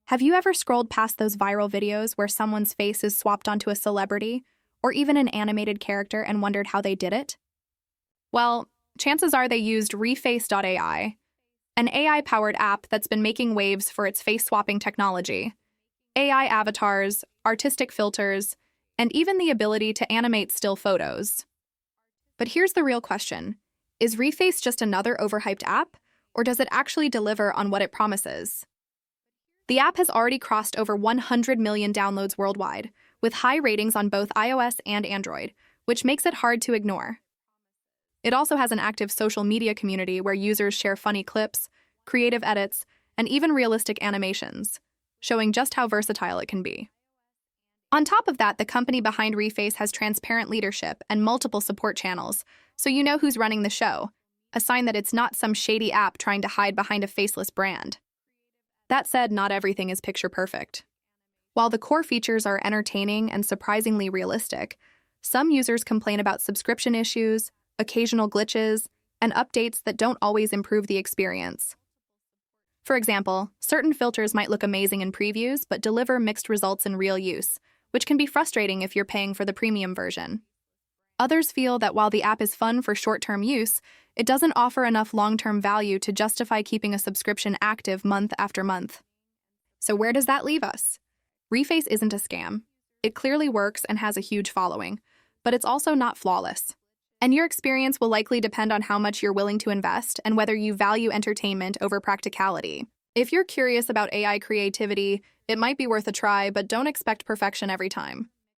Have you ever scrolled past those viral videos where someone's face is swapped onto a celebrity, or even an animated character, and wondered how they did it? Well, chances are they used Reface.ai, an AI-powered app that's been making waves for its face-swapping technology. AI avatars, artistic filters, and even the ability to animate still photos. But here's the real question. Is Reface just another overhyped app, or does it actually deliver on what it promises? The app has already crossed over 100 million downloads worldwide, with high ratings on both iOS and Android, which makes it hard to ignore. It also has an active social media community where users share funny clips, creative edits, and even realistic animations, showing just how versatile it can be. On top of that, the company behind Reface has transparent leadership and multiple support channels, so you know who's running the show, a sign that it's not some shady app trying to hide behind a faceless brand. That said, not everything is picture perfect. While the core features are entertaining and surprisingly realistic, some users complain about subscription issues, occasional glitches, and updates that don't always improve the experience. For example, certain filters might look amazing in previews but deliver mixed results in real use, which can be frustrating if you're paying for the premium version. Others feel that while the app is fun for short-term use, it doesn't offer enough long-term value to justify keeping a subscription active month after month. So where does that leave us? Reface isn't a scam. It clearly works and has a huge following, but it's also not flawless. And your experience will likely depend on how much you're willing to invest and whether you value entertainment over practicality. If you're curious about AI creativity, it might be worth a try, but don't expect perfection every time.